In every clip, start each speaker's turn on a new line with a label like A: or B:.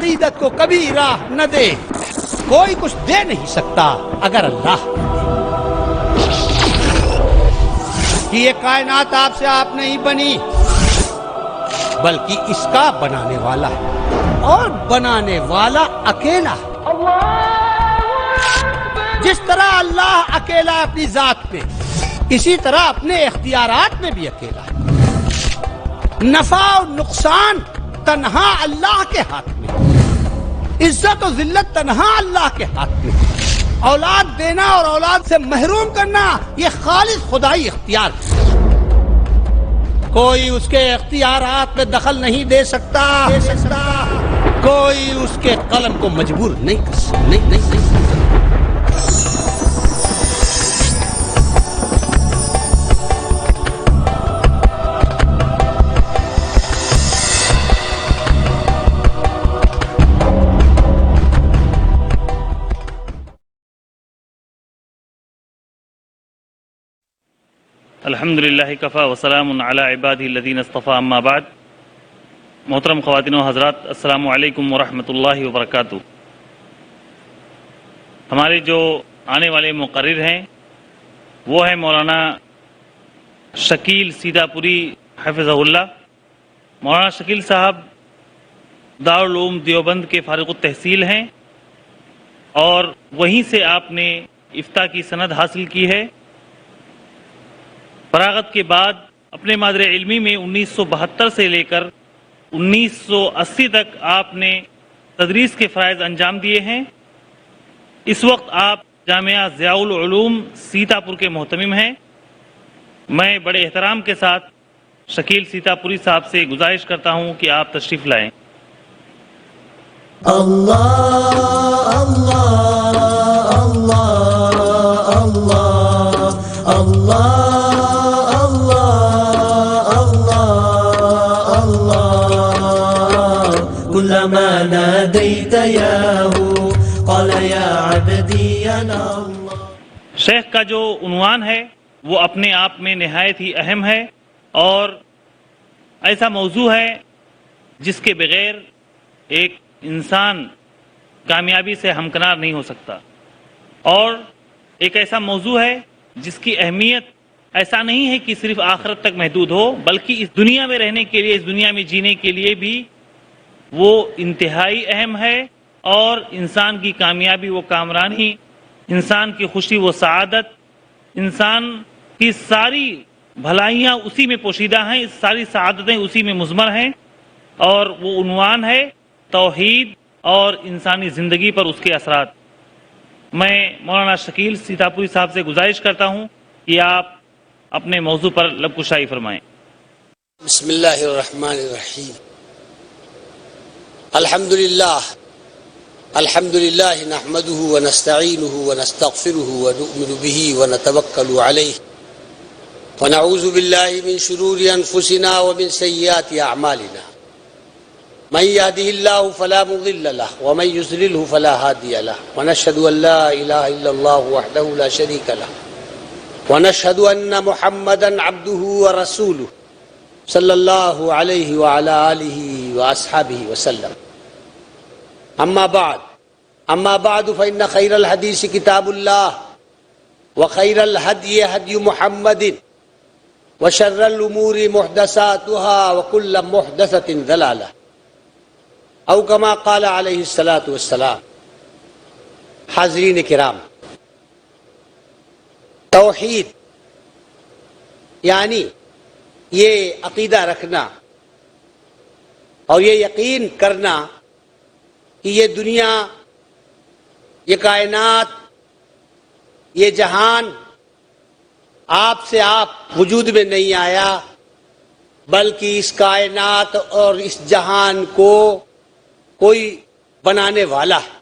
A: عقیدت کو کبھی راہ نہ دے. کوئی کچھ دے نہیں سکتا اگر اللہ کہ یہ کائنات آپ سے آپ نہیں بنی بلکہ اس کا بنانے والا ہے، اور بنانے والا اکیلا ہے. جس طرح اللہ اکیلا ہے اپنی ذات میں، اسی طرح اپنے اختیارات میں بھی اکیلا ہے. نفع و نقصان تنہا اللہ کے ہاتھ میں، عزت و ذلت تنہا اللہ کے ہاتھ میں. اولاد دینا اور اولاد سے محروم کرنا یہ خالص خدائی اختیار ہے. کوئی اس کے اختیارات میں دخل نہیں دے سکتا. کوئی اس کے قلم کو مجبور نہیں کر سکتا.
B: الحمدللہ کفا وسلام علی عبادہ الذین اصطفیٰ اما بعد. محترم خواتین و حضرات، السلام علیکم ورحمۃ اللہ وبرکاتہ. ہمارے جو آنے والے مقرر ہیں وہ ہیں مولانا شکیل سیتا پوری حفظہ اللہ. مولانا شکیل صاحب دارالعلوم دیوبند کے فارغ التحصیل ہیں اور وہیں سے آپ نے افتاء کی سند حاصل کی ہے. فراغت کے بعد اپنے مادر علمی میں 1972 سے لے کر 1980 تک آپ نے تدریس کے فرائض انجام دیے ہیں. اس وقت آپ جامعہ ضیاء العلوم سیتا پور کے محتمم ہیں. میں بڑے احترام کے ساتھ شکیل سیتا پوری صاحب سے گزارش کرتا ہوں کہ آپ تشریف لائیں.
C: اللہ اللہ اللہ اللہ اللہ كلما ناديت ياه قال يا عبدي أنا الله.
B: شیخ کا جو عنوان ہے وہ اپنے آپ میں نہایت ہی اہم ہے اور ایسا موضوع ہے جس کے بغیر ایک انسان کامیابی سے ہمکنار نہیں ہو سکتا، اور ایک ایسا موضوع ہے جس کی اہمیت ایسا نہیں ہے کہ صرف آخرت تک محدود ہو، بلکہ اس دنیا میں رہنے کے لیے، اس دنیا میں جینے کے لیے بھی وہ انتہائی اہم ہے. اور انسان کی کامیابی وہ کامرانی، انسان کی خوشی وہ سعادت، انسان کی ساری بھلائیاں اسی میں پوشیدہ ہیں، ساری سعادتیں اسی میں مضمر ہیں. اور وہ عنوان ہے توحید اور انسانی زندگی پر اس کے اثرات. میں مولانا شکیل سیتا پوری صاحب سے گزارش کرتا ہوں کہ آپ اپنے موضوع پر لب کشائی فرمائیں.
D: بسم اللہ الرحمن الرحیم. الحمد للہ نحمده ونستعینه ونستغفره ونؤمن به ونتوکل علیہ ونعوذ باللہ من شرور انفسنا ومن سیئات اعمالنا. من يهده الله فلا مضل له ومن يضلل فلا هادي له ونشهد ان لا اله الا الله وحده لا شريك له ونشهد ان محمدا عبده ورسوله صلی اللہ علیہ وعلى آلہ واصحابہ وسلم. اما بعد فإن خیر الحدیث کتاب اللہ وخیر الہدی ہدی محمد وشر الامور محدثاتها وكل محدثۃ ضلالہ او کما قال علیہ الصلاۃ والسلام. حاضرین کرام، توحید یعنی یہ عقیدہ رکھنا اور یہ یقین کرنا کہ یہ دنیا، یہ کائنات، یہ جہان آپ سے آپ وجود میں نہیں آیا، بلکہ اس کائنات اور اس جہان کو کوئی بنانے والا ہے،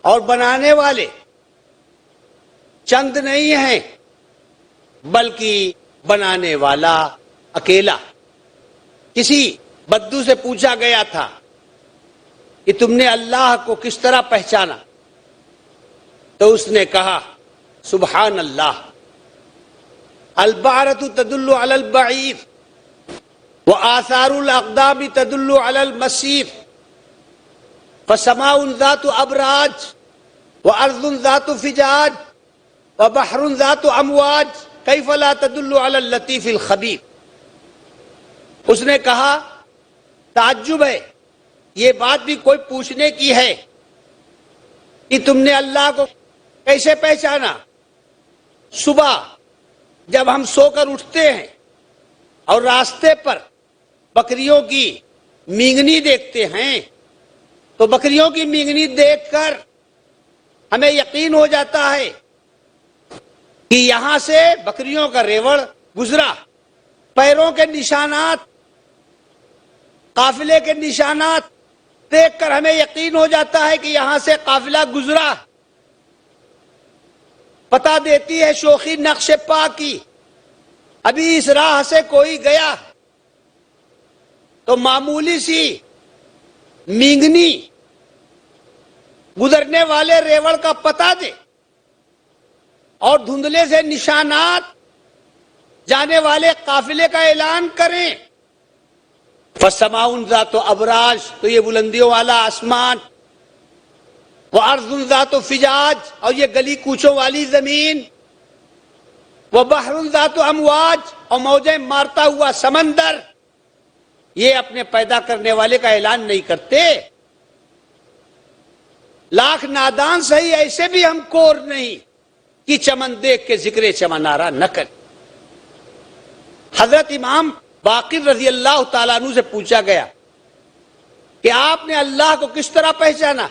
D: اور بنانے والے چند نہیں ہیں بلکہ بنانے والا اکیلا. کسی بدو سے پوچھا گیا تھا کہ تم نے اللہ کو کس طرح پہچانا؟ تو اس نے کہا سبحان اللہ، البعرۃ تدل علی البعیر وآثار الاقدام تدل علی المسیر
A: فسماء ذات ابراج وارض ذات فجاج وبحر ذات امواج کیف لا تدل علی اللطیف الخبیر. اس نے کہا تعجب ہے، یہ بات بھی کوئی پوچھنے کی ہے کہ تم نے اللہ کو کیسے پہچانا؟ صبح جب ہم سو کر اٹھتے ہیں اور راستے پر بکریوں کی مینگنی دیکھتے ہیں تو بکریوں کی مینگنی دیکھ کر ہمیں یقین ہو جاتا ہے کہ یہاں سے بکریوں کا ریوڑ گزرا. پیروں کے نشانات، قافلے کے نشانات دیکھ کر ہمیں یقین ہو جاتا ہے کہ یہاں سے قافلہ گزرا. پتہ دیتی ہے شوخی نقش پا کی، ابھی اس راہ سے کوئی گیا. تو معمولی سی مینگنی گزرنے والے ریوڑ کا پتہ دے اور دھندلے سے نشانات جانے والے قافلے کا اعلان کریں. فسماء ذات ابراج، تو یہ بلندیوں والا آسمان، وارض ذات فجاج، اور یہ گلی کوچوں والی زمین، وبحر ذات امواج، اور موجیں مارتا ہوا سمندر، یہ اپنے پیدا کرنے والے کا اعلان نہیں کرتے. لاکھ نادان صحیح، ایسے بھی ہم کور نہیں کہ چمن دیکھ کے ذکر چمن آرا نہ کریں. حضرت امام باقر رضی اللہ تعالیٰ عنہ سے پوچھا گیا کہ آپ نے اللہ کو کس طرح پہچانا؟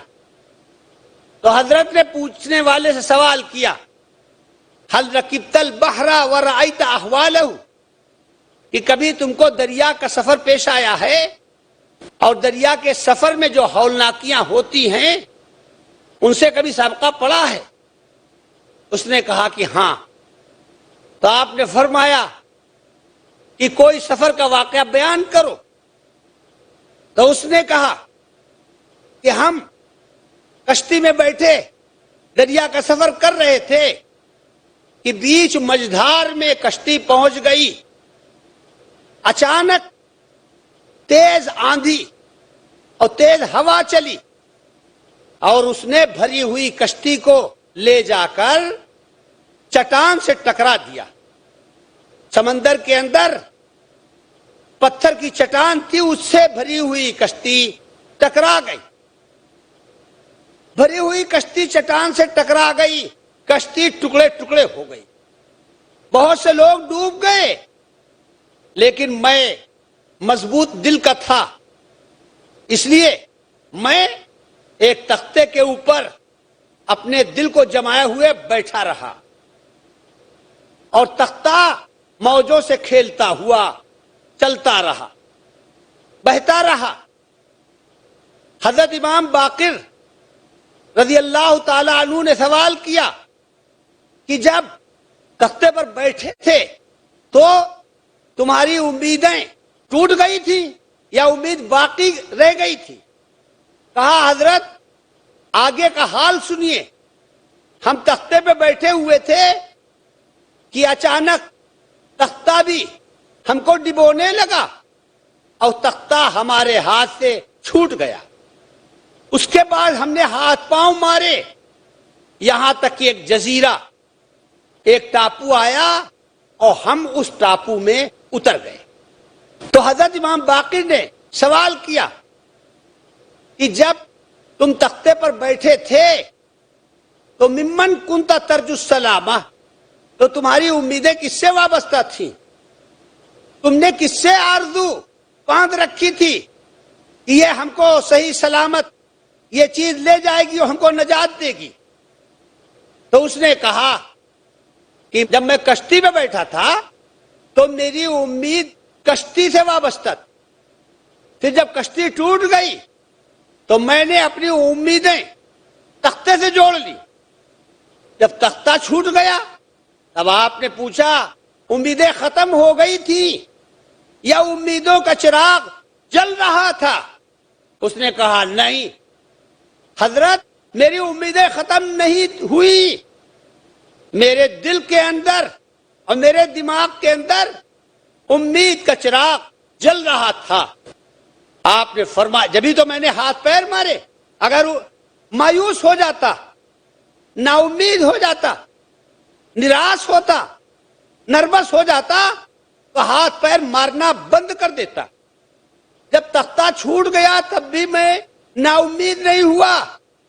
A: تو حضرت نے پوچھنے والے سے سوال کیا، حل رکبت البحر ورأیت احوالہ، کہ کبھی تم کو دریا کا سفر پیش آیا ہے اور دریا کے سفر میں جو ہولناکیاں ہوتی ہیں ان سے کبھی سابقہ پڑا ہے؟ اس نے کہا کہ ہاں. تو آپ نے فرمایا کہ کوئی سفر کا واقعہ بیان کرو. تو اس نے کہا کہ ہم کشتی میں بیٹھے دریا کا سفر کر رہے تھے کہ بیچ مجھدار میں کشتی پہنچ گئی. اچانک تیز آندھی اور تیز ہوا چلی اور اس نے بھری ہوئی کشتی کو لے جا کر چٹان سے ٹکرا دیا. سمندر کے اندر پتھر کی چٹان تھی، اس سے بھری ہوئی کشتی ٹکرا گئی. بھری ہوئی کشتی چٹان سے ٹکرا گئی، کشتی ٹکڑے ٹکڑے ہو گئی. بہت سے لوگ ڈوب گئے، لیکن میں مضبوط دل کا تھا، اس لیے میں ایک تختے کے اوپر اپنے دل کو جمائے ہوئے بیٹھا رہا اور تختہ موجوں سے کھیلتا ہوا چلتا رہا، بہتا رہا. حضرت امام باقر رضی اللہ تعالی عنہ نے سوال کیا کہ جب تختے پر بیٹھے تھے تو تمہاری امیدیں ٹوٹ گئی تھی یا امید باقی رہ گئی تھی؟ کہا حضرت آگے کا حال سنیے. ہم تختے پہ بیٹھے ہوئے تھے کہ اچانک تختہ بھی ہم کو ڈبونے لگا اور تختہ ہمارے ہاتھ سے چھوٹ گیا. اس کے بعد ہم نے ہاتھ پاؤں مارے یہاں تک کہ ایک جزیرہ، ایک ٹاپو آیا اور ہم اس ٹاپو میں اتر گئے. تو حضرت امام باقر نے سوال کیا کہ جب تم تختے پر بیٹھے تھے تو ممن کنت ترجو السلامہ، تو تمہاری امیدیں کس سے وابستہ تھیں؟ تم نے کس سے آرزو باندھ رکھی تھی کہ یہ ہم کو صحیح سلامت یہ چیز لے جائے گی اور ہم کو نجات دے گی؟ تو اس نے کہا کہ جب میں کشتی میں بیٹھا تھا تو میری امید کشتی سے وابستہ تھی، پھر جب کشتی ٹوٹ گئی تو میں نے اپنی امیدیں تختے سے جوڑ لی. جب تختہ چھوٹ گیا تب آپ نے پوچھا امیدیں ختم ہو گئی تھی یا امیدوں کا چراغ جل رہا تھا؟ اس نے کہا نہیں حضرت، میری امیدیں ختم نہیں ہوئی، میرے دل کے اندر اور میرے دماغ کے اندر امید کا چراغ جل رہا تھا. آپ نے فرمایا جبھی تو میں نے ہاتھ پیر مارے اگر وہ مایوس ہو جاتا، نا امید ہو جاتا، نراش ہوتا، نروس ہو جاتا تو ہاتھ پیر مارنا بند کر دیتا. جب تختہ چھوٹ گیا تب بھی میں نا امید نہیں ہوا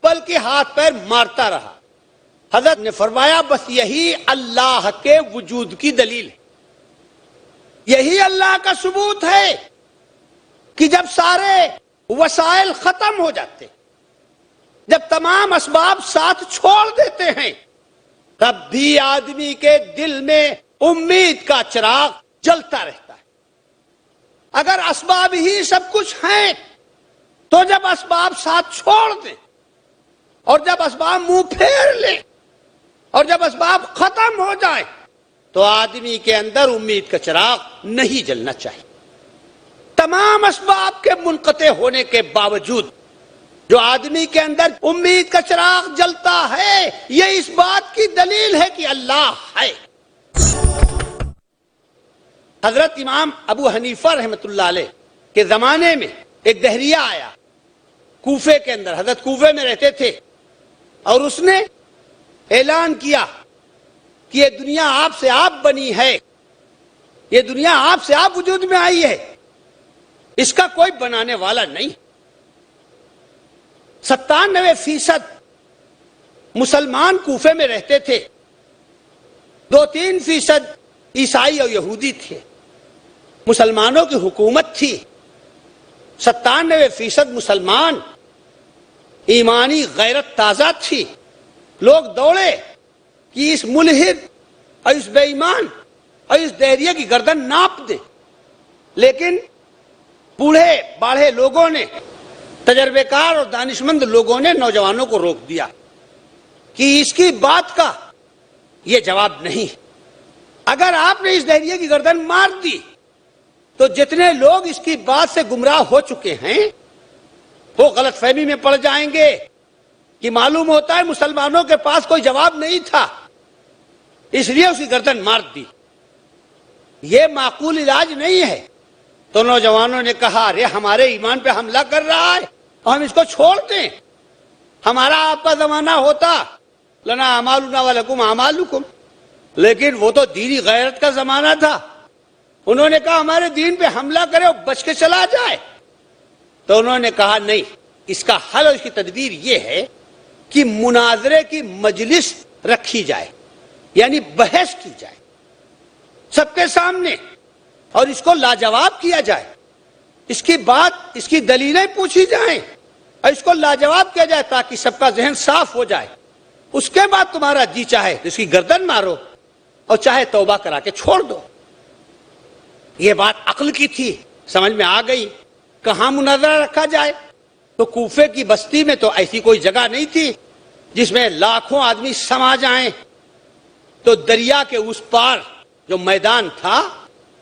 A: بلکہ ہاتھ پیر مارتا رہا. حضرت نے فرمایا بس یہی اللہ کے وجود کی دلیل ہے، یہی اللہ کا ثبوت ہے کہ جب سارے وسائل ختم ہو جاتے، جب تمام اسباب ساتھ چھوڑ دیتے ہیں، تب بھی آدمی کے دل میں امید کا چراغ جلتا رہتا ہے. اگر اسباب ہی سب کچھ ہیں تو جب اسباب ساتھ چھوڑ دیں اور جب اسباب منہ پھیر لیں اور جب اسباب ختم ہو جائیں تو آدمی کے اندر امید کا چراغ نہیں جلنا چاہیے. تمام اسباب کے منقطع ہونے کے باوجود جو آدمی کے اندر امید کا چراغ جلتا ہے، یہ اس بات کی دلیل ہے کہ اللہ ہے. حضرت امام ابو حنیفہ رحمۃ اللہ علیہ کے زمانے میں ایک دہریہ آیا کوفے کے اندر. حضرت کوفے میں رہتے تھے اور اس نے اعلان کیا کہ یہ دنیا آپ سے آپ بنی ہے، یہ دنیا آپ سے آپ وجود میں آئی ہے، اس کا کوئی بنانے والا نہیں. 97% مسلمان کوفے میں رہتے تھے، 2-3% عیسائی اور یہودی تھے. مسلمانوں کی حکومت تھی. 97% مسلمان، ایمانی غیرت تازہ تھی. لوگ دوڑے کہ اس ملحد اور اس بے ایمان اور اس دہریے کی گردن ناپ دیں، لیکن بوڑھے باڑھے لوگوں نے، تجربے کار اور دانشمند لوگوں نے نوجوانوں کو روک دیا کہ اس کی بات کا یہ جواب نہیں. اگر آپ نے اس دہریے کی گردن مار دی تو جتنے لوگ اس کی بات سے گمراہ ہو چکے ہیں وہ غلط فہمی میں پڑ جائیں گے کہ معلوم ہوتا ہے مسلمانوں کے پاس کوئی جواب نہیں تھا، اس لیے اس کی گردن مار دی. یہ معقول علاج نہیں ہے. تو نوجوانوں نے کہا ارے ہمارے ایمان پہ حملہ کر رہا ہے اور ہم اس کو چھوڑ دیں. ہمارا آپ کا زمانہ ہوتا لنا اعمالنا ولکم اعمالکم، لیکن وہ تو دینی غیرت کا زمانہ تھا. انہوں نے کہا ہمارے دین پہ حملہ کرے اور بچ کے چلا جائے. تو انہوں نے کہا نہیں، اس کا حل اور اس کی تدبیر یہ ہے کہ مناظرے کی مجلس رکھی جائے، یعنی بحث کی جائے سب کے سامنے اور اس کو لاجواب کیا جائے. اس کی بات، اس کی دلیلیں پوچھی جائیں اور اس کو لاجواب کیا جائے تاکہ سب کا ذہن صاف ہو جائے. اس کے بعد تمہارا جی چاہے اس کی گردن مارو اور چاہے توبہ کرا کے چھوڑ دو. یہ بات عقل کی تھی، سمجھ میں آ گئی. کہاں مناظرہ رکھا جائے؟ تو کوفے کی بستی میں تو ایسی کوئی جگہ نہیں تھی جس میں لاکھوں آدمی سما جائیں. تو دریا کے اس پار جو میدان تھا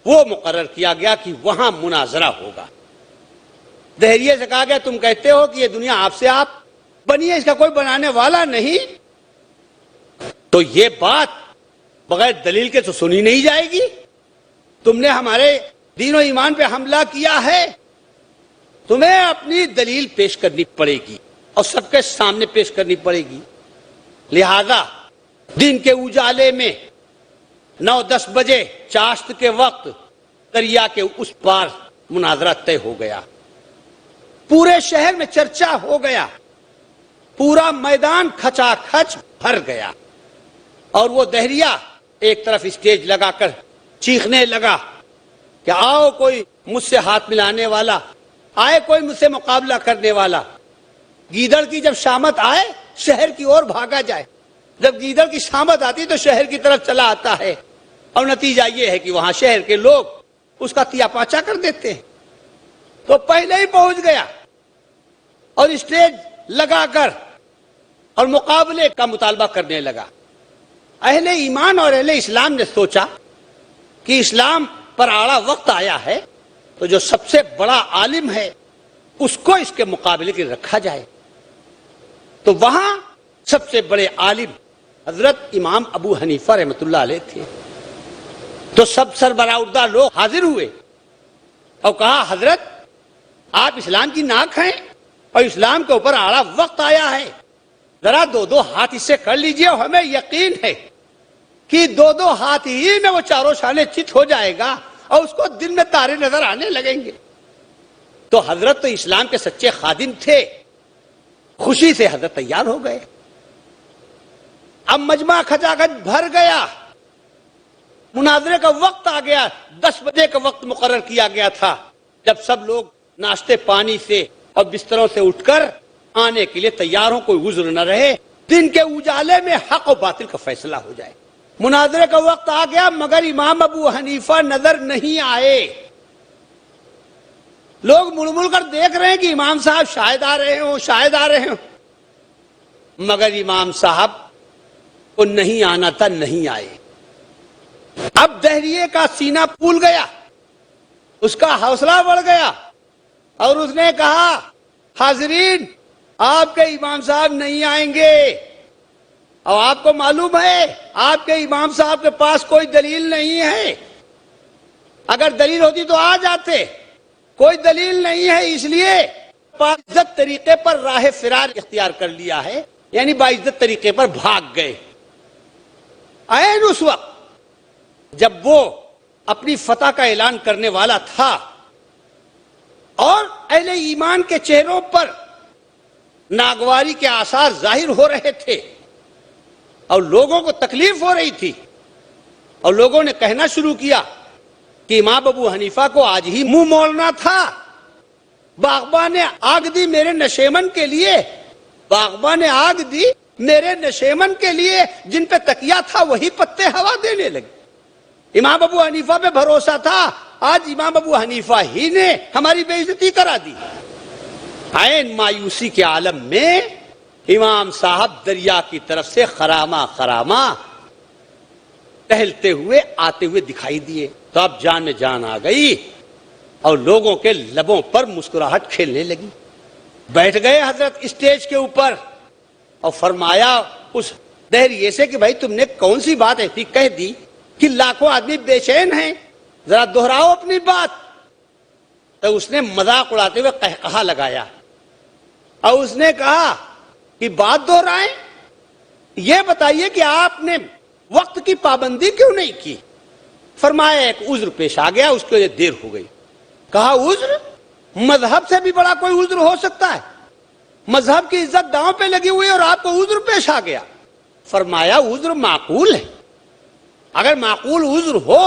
A: وہ مقرر کیا گیا کہ وہاں مناظرہ ہوگا. دہریے سے کہا گیا تم کہتے ہو کہ یہ دنیا آپ سے آپ بنی ہے، اس کا کوئی بنانے والا نہیں، تو یہ بات بغیر دلیل کے تو سنی نہیں جائے گی. تم نے ہمارے دین و ایمان پہ حملہ کیا ہے، تمہیں اپنی دلیل پیش کرنی پڑے گی اور سب کے سامنے پیش کرنی پڑے گی. لہذا دن کے اجالے میں 9-10 بجے چاشت کے وقت دریا کے اس پار مناظرہ طے ہو گیا. پورے شہر میں چرچا ہو گیا، پورا میدان کھچا کھچ بھر گیا اور وہ دہریہ ایک طرف اسٹیج لگا کر چیخنے لگا کہ آؤ کوئی مجھ سے ہاتھ ملانے والا، آئے کوئی مجھ سے مقابلہ کرنے والا. گیدڑ کی جب شامت آئے شہر کی اور بھاگا جائے. جب گیدڑ کی شامت آتی تو شہر کی طرف چلا آتا ہے اور نتیجہ یہ ہے کہ وہاں شہر کے لوگ اس کا تیا پاچا کر دیتے ہیں. تو پہلے ہی پہنچ گیا اور اسٹیج لگا کر اور مقابلے کا مطالبہ کرنے لگا. اہل ایمان اور اہل اسلام نے سوچا کہ اسلام پر آڑا وقت آیا ہے تو جو سب سے بڑا عالم ہے اس کو اس کے مقابلے کے رکھا جائے. تو وہاں سب سے بڑے عالم حضرت امام ابو حنیفہ رحمۃ اللہ علیہ تھے. تو سب سربراہ لوگ حاضر ہوئے اور کہا حضرت آپ اسلام کی ناک ہیں اور اسلام کے اوپر آڑا وقت آیا ہے، ذرا دو دو ہاتھ اس سے کر لیجئے، اور ہمیں یقین ہے کہ دو دو ہاتھ ہی میں وہ چاروں شانے چت ہو جائے گا اور اس کو دن میں تارے نظر آنے لگیں گے۔ تو حضرت تو اسلام کے سچے خادم تھے، خوشی سے حضرت تیار ہو گئے۔ اب مجمع کھچاکھچ بھر گیا، مناظرے کا وقت آ گیا، 10 بجے کا وقت مقرر کیا گیا تھا، جب سب لوگ ناشتے پانی سے اور بستروں سے اٹھ کر آنے کے لیے تیار ہوں، کوئی عذر نہ رہے، دن کے اجالے میں حق و باطل کا فیصلہ ہو جائے۔ مناظرے کا وقت آ گیا، مگر امام ابو حنیفہ نظر نہیں آئے۔ لوگ مڑ مڑ کر دیکھ رہے ہیں کہ امام صاحب شاید آ رہے ہوں، شاید آ رہے ہوں، مگر امام صاحب کو نہیں آنا تھا، نہیں آئے۔ اب دہریے کا سینہ پھول گیا، اس کا حوصلہ بڑھ گیا، اور اس نے کہا حاضرین آپ کے امام صاحب نہیں آئیں گے، اور آپ کو معلوم ہے آپ کے امام صاحب کے پاس کوئی دلیل نہیں ہے، اگر دلیل ہوتی تو آ جاتے، کوئی دلیل نہیں ہے، اس لیے باعزت طریقے پر راہ فرار اختیار کر لیا ہے، یعنی باعزت طریقے پر بھاگ گئے۔ عین اس وقت جب وہ اپنی فتح کا اعلان کرنے والا تھا اور اہل ایمان کے چہروں پر ناگواری کے آثار ظاہر ہو رہے تھے اور لوگوں کو تکلیف ہو رہی تھی، اور لوگوں نے کہنا شروع کیا کہ امام ابو حنیفہ کو آج ہی منہ موڑنا تھا، باغباں نے آگ دی میرے نشیمن کے لیے، باغباں نے آگ دی میرے نشیمن کے لیے، جن پہ تکیہ تھا وہی پتے ہوا دینے لگے۔ امام ابو حنیفہ پہ بھروسہ تھا، آج امام ابو حنیفہ ہی نے ہماری بے عزتی کرا دی۔ عین مایوسی کے عالم میں امام صاحب دریا کی طرف سے خرامہ خرامہ ٹہلتے ہوئے آتے ہوئے دکھائی دیے، تو اب جان میں جان آ گئی اور لوگوں کے لبوں پر مسکراہٹ کھیلنے لگی۔ بیٹھ گئے حضرت اسٹیج کے اوپر اور فرمایا اس دہریے سے کہ بھائی تم نے کون سی بات ایسی کہہ دی کہ لاکھوں آدمی بے چین ہیں، ذرا دہراؤ اپنی بات۔ تو اس نے مذاق اڑاتے ہوئے قہقہا لگایا اور اس نے کہا کہ بات دہرائیں، یہ بتائیے کہ آپ نے وقت کی پابندی کیوں نہیں کی؟ فرمایا ایک عذر پیش آ گیا، اس کی وجہ دیر ہو گئی۔ کہا عذر؟ مذہب سے بھی بڑا کوئی عذر ہو سکتا ہے؟ مذہب کی عزت داؤں پہ لگی ہوئی اور آپ کو عذر پیش آ گیا۔ فرمایا عذر معقول ہے، اگر معقول عذر ہو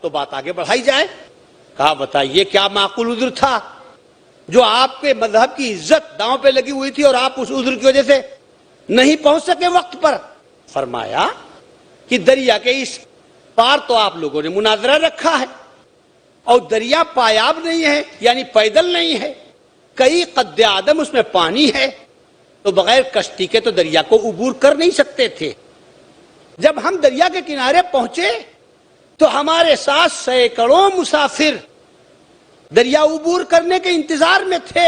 A: تو بات آگے بڑھائی جائے۔ کہا بتائیے کیا معقول عذر تھا جو آپ کے مذہب کی عزت داؤں پہ لگی ہوئی تھی اور آپ اس عذر کی وجہ سے نہیں پہنچ سکے وقت پر؟ فرمایا کہ دریا کے اس پار تو آپ لوگوں نے مناظرہ رکھا ہے اور دریا پایاب نہیں ہے، یعنی پیدل نہیں ہے، کئی قد آدم اس میں پانی ہے، تو بغیر کشتی کے تو دریا کو عبور کر نہیں سکتے تھے۔ جب ہم دریا کے کنارے پہنچے تو ہمارے ساتھ سینکڑوں مسافر دریا عبور کرنے کے انتظار میں تھے،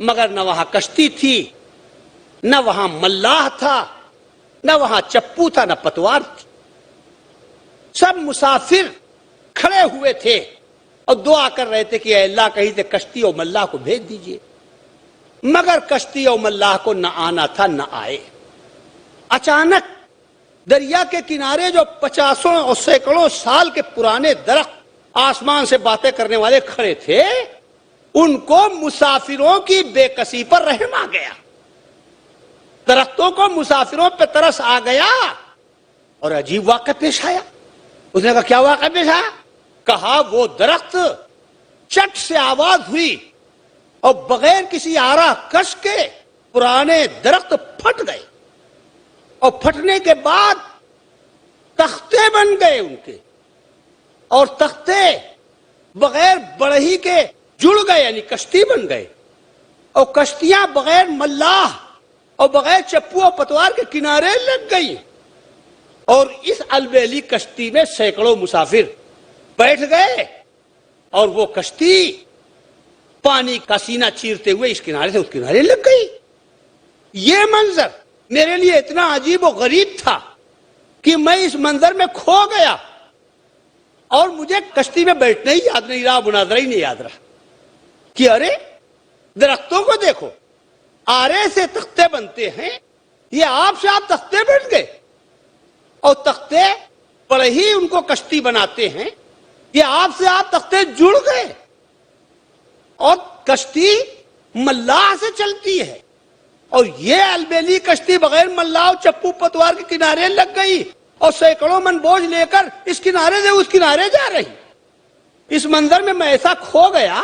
A: مگر نہ وہاں کشتی تھی، نہ وہاں ملاح تھا، نہ وہاں چپو تھا، نہ پتوار تھی۔ سب مسافر کھڑے ہوئے تھے اور دعا کر رہے تھے کہ اے اللہ کہیں سے کشتی اور ملاح کو بھیج دیجئے، مگر کشتی اور ملاح کو نہ آنا تھا نہ آئے۔ اچانک دریا کے کنارے جو 50 اور سینکڑوں سال کے پرانے درخت آسمان سے باتیں کرنے والے کھڑے تھے، ان کو مسافروں کی بے کسی پر رحم آ گیا، درختوں کو مسافروں پہ ترس آ گیا اور عجیب واقعہ پیش آیا۔ اس نے کہا کیا واقعہ پیش آیا؟ کہا وہ درخت چٹ سے آواز ہوئی اور بغیر کسی آرا کش کے پرانے درخت پھٹ گئے، اور پھٹنے کے بعد تختے بن گئے ان کے، اور تختے بغیر بڑھئی کے جڑ گئے، یعنی کشتی بن گئے، اور کشتیاں بغیر ملاح اور بغیر چپو اور پتوار کے کنارے لگ گئی، اور اس البیلی کشتی میں سینکڑوں مسافر بیٹھ گئے، اور وہ کشتی پانی کا سینہ چیرتے ہوئے اس کنارے سے اس کنارے لگ گئی۔ یہ منظر میرے لیے اتنا عجیب و غریب تھا کہ میں اس منظر میں کھو گیا، اور مجھے کشتی میں بیٹھنا ہی یاد نہیں رہا، مناظرہ ہی نہیں یاد رہا کہ ارے درختوں کو دیکھو، آرے سے تختے بنتے ہیں، یہ آپ سے آپ تختے بن گئے، اور تختے بڑے ہی ان کو کشتی بناتے ہیں، یہ آپ سے آپ تختے جڑ گئے، اور کشتی ملاح سے چلتی ہے، اور یہ البیلی کشتی بغیر ملاح و چپو پتوار کے کنارے لگ گئی اور سینکڑوں من بوجھ لے کر اس کنارے سے اس کنارے جا رہی۔ اس منظر میں ایسا کھو گیا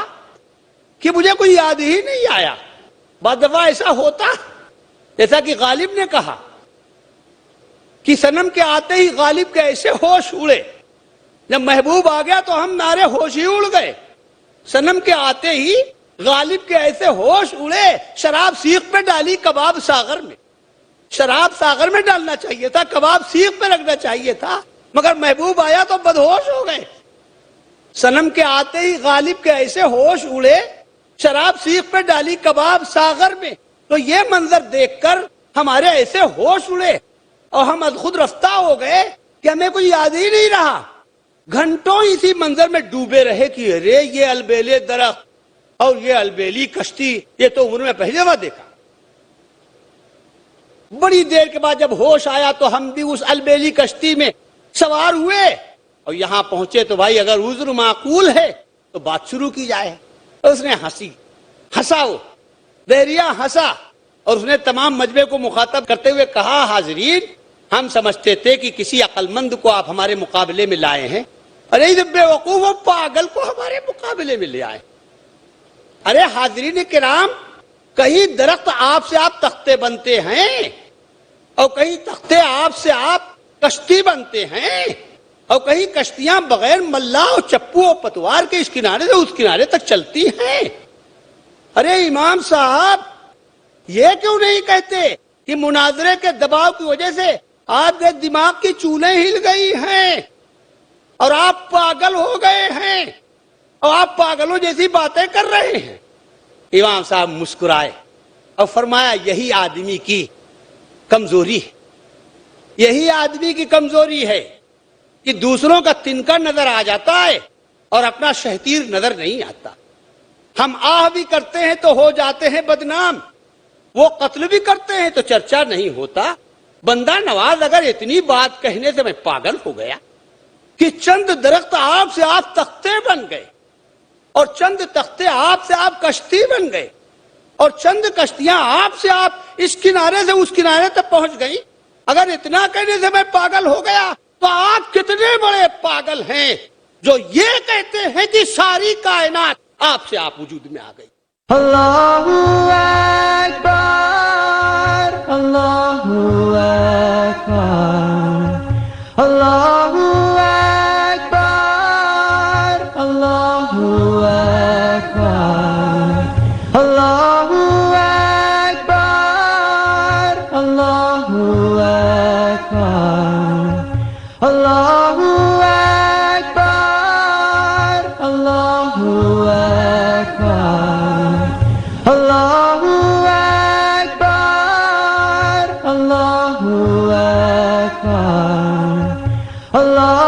A: کہ مجھے کوئی یاد ہی نہیں آیا۔ بعض دفعہ ایسا ہوتا، جیسا کہ غالب نے کہا کہ صنم کے آتے ہی غالب کے ایسے ہوش اڑے، جب محبوب آ گیا تو ہم نارے ہوش ہی اڑ گئے۔ صنم کے آتے ہی غالب کے ایسے ہوش اڑے، شراب سیخ پہ ڈالی کباب ساغر میں۔ شراب ساغر میں ڈالنا چاہیے تھا، کباب سیخ پہ رکھنا چاہیے تھا، مگر محبوب آیا تو بدہوش ہو گئے۔ صنم کے آتے ہی غالب کے ایسے ہوش اڑے، شراب سیخ پہ ڈالی کباب ساغر میں۔ تو یہ منظر دیکھ کر ہمارے ایسے ہوش اڑے اور ہم خود رفتہ ہو گئے کہ ہمیں کوئی یاد ہی نہیں رہا۔ گھنٹوں اسی منظر میں ڈوبے رہے کہ ارے یہ البیلے درخت اور یہ البیلی کشتی، یہ تو عمر میں پہلی دفعہ دیکھا۔ بڑی دیر کے بعد جب ہوش آیا تو ہم بھی اس البیلی کشتی میں سوار ہوئے اور یہاں پہنچے تو بھائی اگر عذر معقول ہے تو بات شروع کی جائے۔ اس نے ہنسا، وہ دہریا ہنسا، اور اس نے تمام مجمع کو مخاطب کرتے ہوئے کہا، حاضرین، ہم سمجھتے تھے کہ کسی عقل مند کو آپ ہمارے مقابلے میں لائے ہیں، ارے جب بے وقوف و پاگل کو ہمارے مقابلے میں لے آئے۔ ارے حاضرین کرام، کہیں درخت آپ سے آپ تختے بنتے ہیں اور کہیں تختے آپ سے آپ کشتی بنتے ہیں اور کہیں کشتیاں بغیر ملاح اور چپو اور پتوار کے اس کنارے سے اس کنارے تک چلتی ہیں۔ ارے امام صاحب، یہ کیوں نہیں کہتے کہ مناظرے کے دباؤ کی وجہ سے آپ کے دماغ کی چولیں ہل گئی ہیں اور آپ پاگل ہو گئے ہیں اور آپ پاگلوں جیسی باتیں کر رہے ہیں؟ امام صاحب مسکرائے اور فرمایا، یہی آدمی کی کمزوری ہے، یہی آدمی کی کمزوری ہے کہ دوسروں کا تنکا نظر آ جاتا ہے اور اپنا شہتیر نظر نہیں آتا۔ ہم آہ بھی کرتے ہیں تو ہو جاتے ہیں بدنام، وہ قتل بھی کرتے ہیں تو چرچا نہیں ہوتا۔ بندہ نواز اگر اتنی بات کہنے سے میں پاگل ہو گیا کہ چند درخت آپ سے آپ تختے بن گئے اور چند تختے آپ سے آپ کشتی بن گئے اور چند کشتیاں آپ سے آپ اس کنارے سے اس کنارے تک پہنچ گئی، اگر اتنا کہنے سے میں پاگل ہو گیا تو آپ کتنے بڑے پاگل ہیں جو یہ کہتے ہیں کہ ساری کائنات آپ سے آپ وجود میں آ گئی۔
C: اللہ اکبر، اللہ اکبر، اللہ اکبر، اللہ اکبر، اللہ اکبر، اللہ اکبر، اللہ اکبر، اللہ اکبر، اللہ اکبر، اللہ اکبر، اللہ